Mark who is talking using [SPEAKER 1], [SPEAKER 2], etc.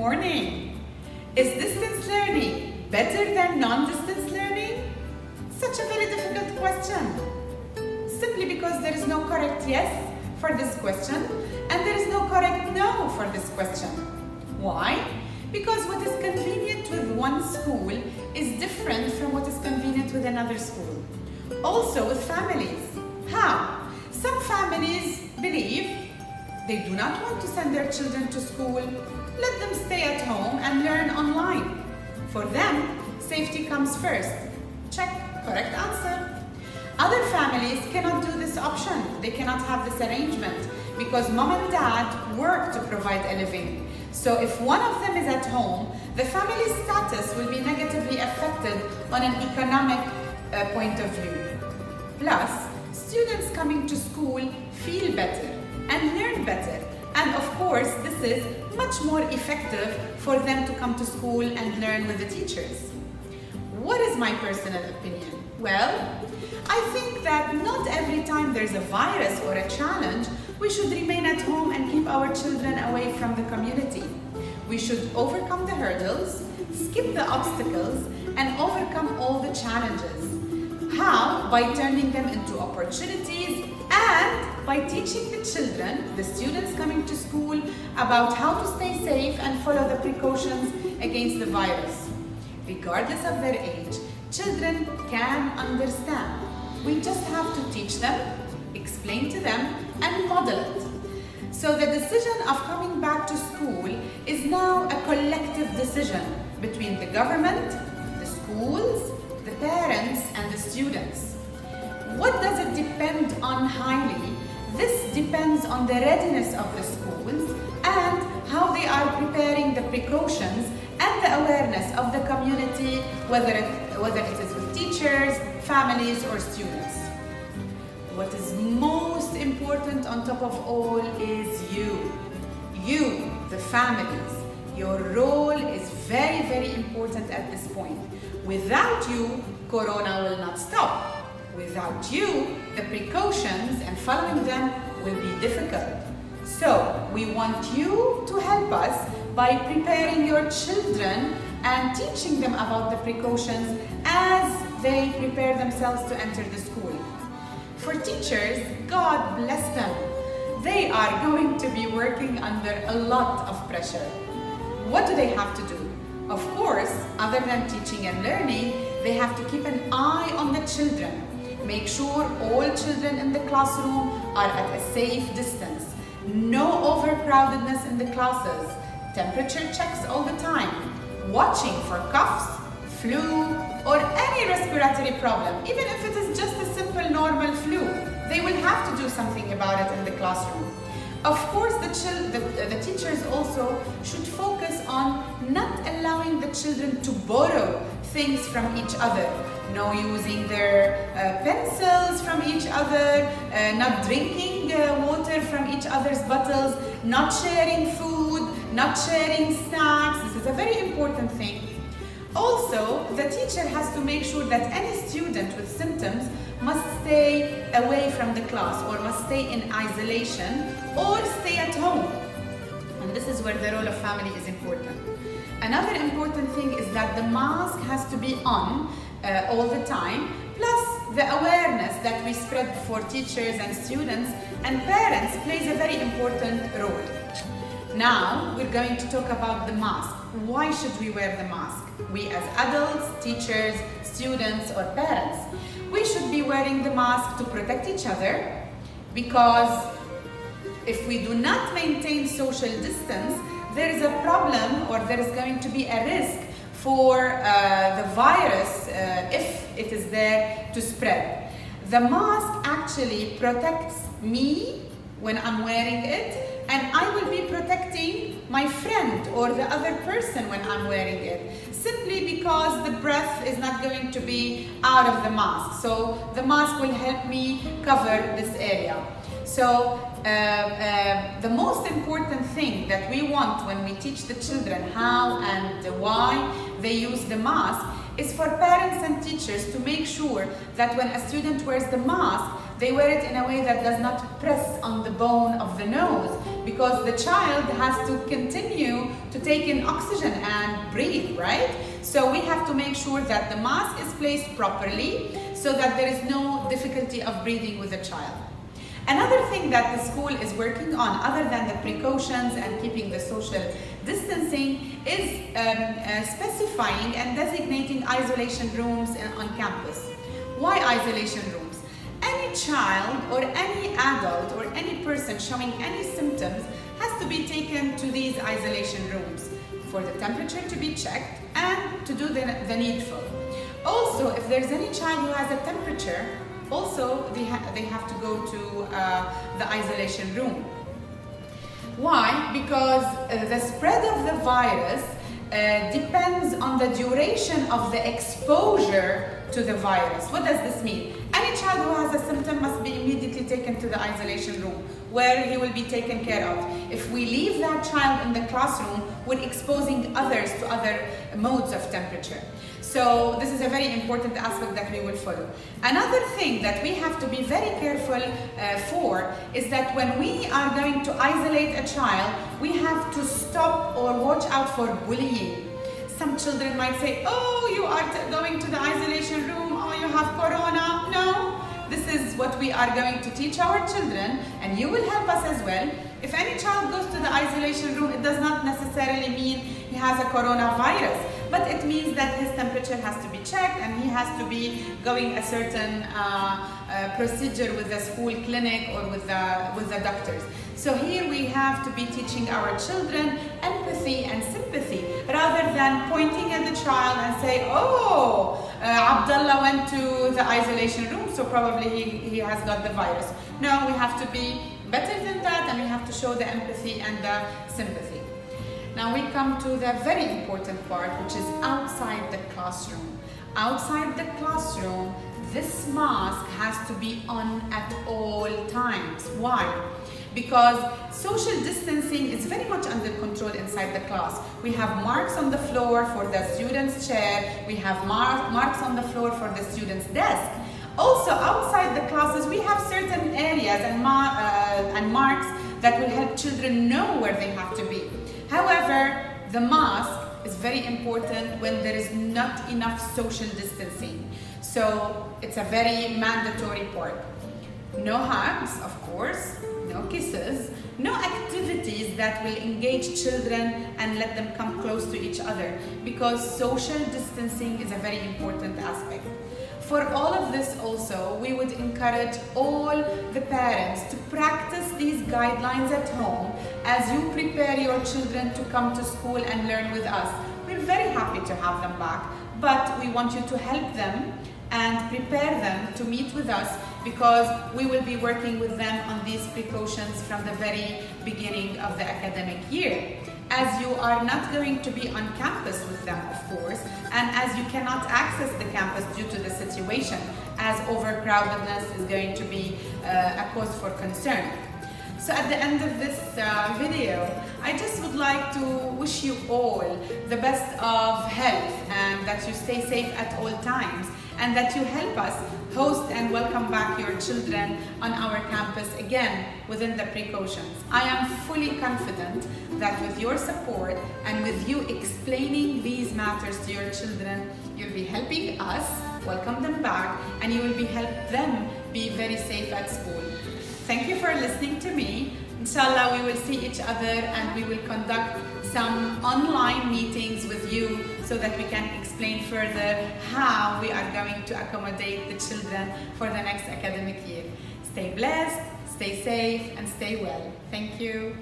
[SPEAKER 1] morning. Is distance learning better than non-distance learning? Such a very difficult question. Simply because there is no correct yes for this question and there is no correct no for this question. Why? Because what is convenient with one school is different from what is convenient with another school. Also with families. How? Some families believe they do not want to send their children to school. Let them stay at home and learn online. For them, safety comes first. Check, correct answer. Other families cannot do this option. They cannot have this arrangement because mom and dad work to provide a living. So if one of them is at home, the family status will be negatively affected on an economic point of view. Plus, students coming to school feel better and learn better. And of course, this is much more effective for them to come to school and learn with the teachers. What is my personal opinion? Well, I think that not every time there's a virus or a challenge, we should remain at home and keep our children away from the community. We should overcome the hurdles, skip the obstacles, and overcome all the challenges. How? By turning them into opportunities and by teaching the children, the students coming to school, about how to stay safe and follow the precautions against the virus. Regardless of their age, children can understand. We just have to teach them, explain to them, and model it. So the decision of coming back to school is now a collective decision between the government, the schools, the parents, and the students. What does it depend on highly? This depends on the readiness of the schools and how they are preparing the precautions and the awareness of the community, whether it is with teachers, families, or students. What is most important on top of all is you. You, the families. Your role is very, very important at this point. Without you, Corona will not stop. Without you, the precautions and following them will be difficult. So, we want you to help us by preparing your children and teaching them about the precautions as they prepare themselves to enter the school. For teachers, God bless them. They are going to be working under a lot of pressure. What do they have to do? Of course, other than teaching and learning, they have to keep an eye on the children. Make sure all children in the classroom are at a safe distance. No overcrowdedness in the classes. Temperature checks all the time. Watching for coughs, flu, or any respiratory problem. Even if it is just a simple normal flu, they will have to do something about it in the classroom. Of course, the teachers also should focus on not allowing the children to borrow things from each other. No using their pencils from each other, not drinking water from each other's bottles, not sharing food, not sharing snacks. This is a very important thing. Also, the teacher has to make sure that any student with symptoms must stay away from the class or must stay in isolation or stay at home. And this is where the role of family is important. Another important thing is that the mask has to be on all the time, plus the awareness that we spread for teachers and students and parents plays a very important role. Now, we're going to talk about the mask. Why should we wear the mask? We as adults, teachers, students, or parents, we should be wearing the mask to protect each other, because if we do not maintain social distance, there is a problem or there is going to be a risk for the virus if it is there to spread. The mask actually protects me when I'm wearing it, and I will be protecting my friend or the other person when I'm wearing it, simply because the breath is not going to be out of the mask. So the mask will help me cover this area. So the most important thing that we want when we teach the children how and why they use the mask is for parents and teachers to make sure that when a student wears the mask, they wear it in a way that does not press on the bone of the nose, because the child has to continue to take in oxygen and breathe, right? So we have to make sure that the mask is placed properly so that there is no difficulty of breathing with the child. Another thing that the school is working on, other than the precautions and keeping the social distancing, is specifying and designating isolation rooms on campus. Why isolation rooms? Any child or any adult or any person showing any symptoms has to be taken to these isolation rooms for the temperature to be checked and to do the needful. Also, if there's any child who has a temperature, also they have to go to the isolation room. Why? Because the spread of the virus depends on the duration of the exposure to the virus. What does this mean? Any child who has a symptom must be immediately taken to the isolation room where he will be taken care of. If we leave that child in the classroom, we're exposing others to other modes of temperature. So this is a very important aspect that we will follow. Another thing that we have to be very careful for is that when we are going to isolate a child, we have to stop or watch out for bullying. Some children might say, oh, you are going to the isolation room, oh, you have corona. No, this is what we are going to teach our children, and you will help us as well. If any child goes to the isolation room, it does not necessarily mean he has a coronavirus, but it means that his temperature has to be checked and he has to be going a certain procedure with the school clinic or with the doctors. So here we have to be teaching our children empathy and sympathy rather than pointing at the child and say, oh, Abdullah went to the isolation room, so probably he has got the virus. No, we have to be better than that, and we have to show the empathy and the sympathy. Now we come to the very important part, which is outside the classroom. Outside the classroom, this mask has to be on at all times. Why? Because social distancing is very much under control inside the class. We have marks on the floor for the student's chair. We have marks on the floor for the student's desk. Also, outside the classes, we have certain areas and marks that will help children know where they have to be. However, the mask is very important when there is not enough social distancing. So it's a very mandatory part. No hugs, of course, no kisses, no activities that will engage children and let them come close to each other, because social distancing is a very important aspect. For all of this also, we would encourage all the parents to practice these guidelines at home as you prepare your children to come to school and learn with us. We're very happy to have them back, but we want you to help them and prepare them to meet with us, because we will be working with them on these precautions from the very beginning of the academic year. As you are not going to be on campus with them, of course, and as you cannot access the campus due to the situation, as overcrowdedness is going to be a cause for concern. So at the end of this video, I just would like to wish you all the best of health, and that you stay safe at all times, and that you help us host and welcome back your children on our campus again within the precautions. I am fully confident that with your support and with you explaining these matters to your children, you'll be helping us welcome them back, and you will be help them be very safe at school. Thank you for listening to me. Inshallah, we will see each other, and we will conduct some online meetings with you so that we can explain further how we are going to accommodate the children for the next academic year. Stay blessed, stay safe, and stay well. Thank you.